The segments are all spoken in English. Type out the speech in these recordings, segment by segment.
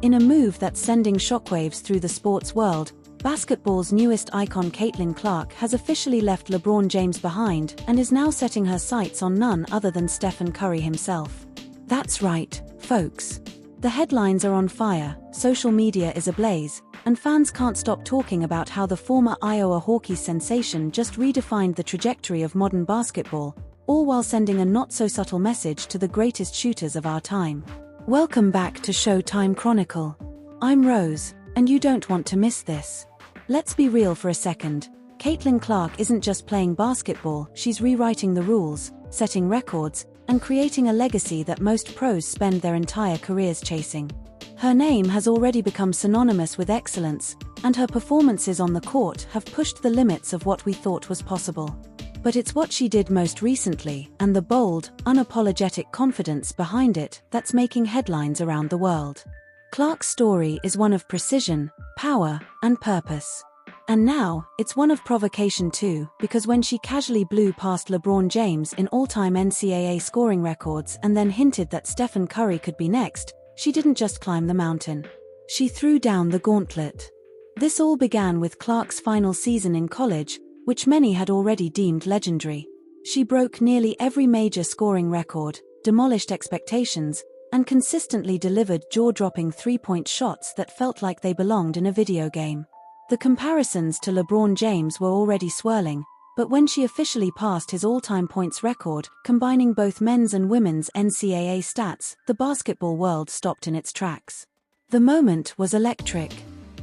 In a move that's sending shockwaves through the sports world, basketball's newest icon Clrk has officially left LeBron James behind and is now setting her sights on none other than Stephen Curry himself. That's right, folks. The headlines are on fire, social media is ablaze, and fans can't stop talking about how the former Iowa Hawkeyes sensation just redefined the trajectory of modern basketball, all while sending a not-so-subtle message to the greatest shooters of our time. Welcome back to Showtime Chronicle. I'm Rose, and you don't want to miss this. Let's be real for a second. Clrk isn't just playing basketball, she's rewriting the rules, setting records, and creating a legacy that most pros spend their entire careers chasing. Her name has already become synonymous with excellence, and her performances on the court have pushed the limits of what we thought was possible. But it's what she did most recently, and the bold, unapologetic confidence behind it, that's making headlines around the world. Clrk's story is one of precision, power, and purpose. And now, it's one of provocation too, because when she casually blew past LeBron James in all-time NCAA scoring records and then hinted that Stephen Curry could be next, she didn't just climb the mountain. She threw down the gauntlet. This all began with Clrk's final season in college, which many had already deemed legendary. She broke nearly every major scoring record, demolished expectations, and consistently delivered jaw-dropping three-point shots that felt like they belonged in a video game. The comparisons to LeBron James were already swirling, but when she officially passed his all-time points record, combining both men's and women's NCAA stats, the basketball world stopped in its tracks. The moment was electric.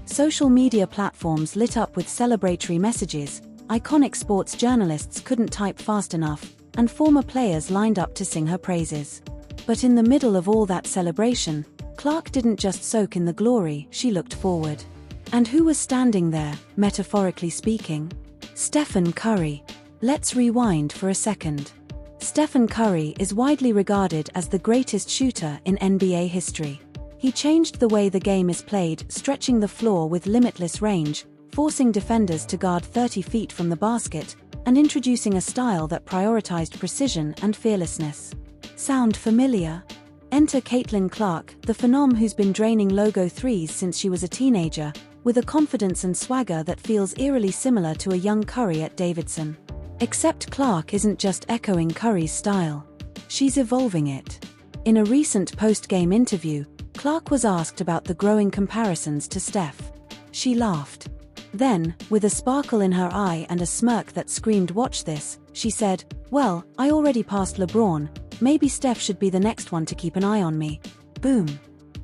Social media platforms lit up with celebratory messages, iconic sports journalists couldn't type fast enough, and former players lined up to sing her praises. But in the middle of all that celebration, Clrk didn't just soak in the glory, she looked forward. And who was standing there, metaphorically speaking? Stephen Curry. Let's rewind for a second. Stephen Curry is widely regarded as the greatest shooter in NBA history. He changed the way the game is played, stretching the floor with limitless range, forcing defenders to guard 30 feet from the basket, and introducing a style that prioritized precision and fearlessness. Sound familiar? Enter Clrk, the phenom who's been draining logo threes since she was a teenager, with a confidence and swagger that feels eerily similar to a young Curry at Davidson. Except Clrk isn't just echoing Curry's style. She's evolving it. In a recent post-game interview, Clrk was asked about the growing comparisons to Steph. She laughed. Then, with a sparkle in her eye and a smirk that screamed "Watch this," she said, "Well, I already passed LeBron, maybe Steph should be the next one to keep an eye on me." Boom.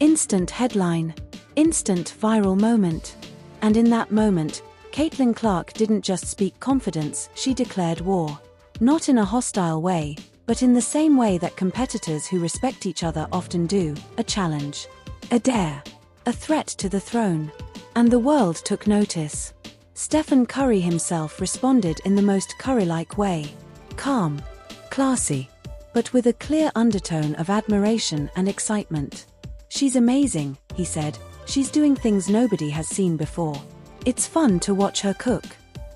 Instant headline. Instant viral moment. And in that moment, Clrk didn't just speak confidence, she declared war. Not in a hostile way, but in the same way that competitors who respect each other often do, a challenge. A dare. A threat to the throne. And the world took notice. Stephen Curry himself responded in the most Curry-like way. Calm. Classy. But with a clear undertone of admiration and excitement. "She's amazing," he said. "She's doing things nobody has seen before. It's fun to watch her cook."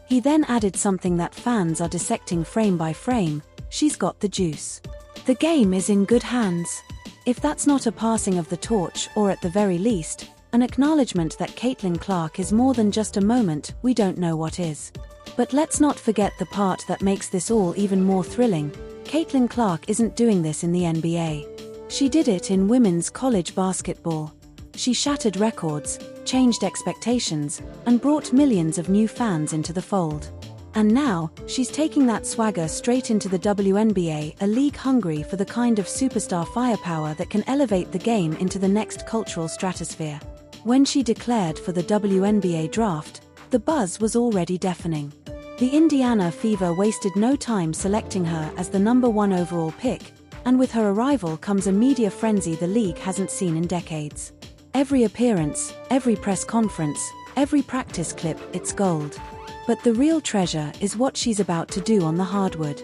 He then added something that fans are dissecting frame by frame: "She's got the juice. The game is in good hands." If that's not a passing of the torch, or at the very least, an acknowledgement that Clrk is more than just a moment, we don't know what is. But let's not forget the part that makes this all even more thrilling. Clrk isn't doing this in the NBA. She did it in women's college basketball. She shattered records, changed expectations, and brought millions of new fans into the fold. And now, she's taking that swagger straight into the WNBA, a league hungry for the kind of superstar firepower that can elevate the game into the next cultural stratosphere. When she declared for the WNBA draft, the buzz was already deafening. The Indiana Fever wasted no time selecting her as the #1 overall pick, and with her arrival comes a media frenzy the league hasn't seen in decades. Every appearance, every press conference, every practice clip, it's gold. But the real treasure is what she's about to do on the hardwood.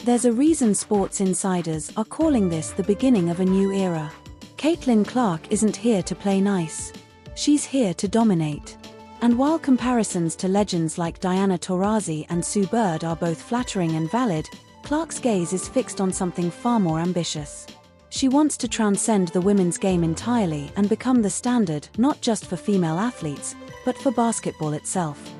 There's a reason sports insiders are calling this the beginning of a new era. Clrk isn't here to play nice. She's here to dominate. And while comparisons to legends like Diana Taurasi and Sue Bird are both flattering and valid, Clrk's gaze is fixed on something far more ambitious. She wants to transcend the women's game entirely and become the standard not just for female athletes, but for basketball itself.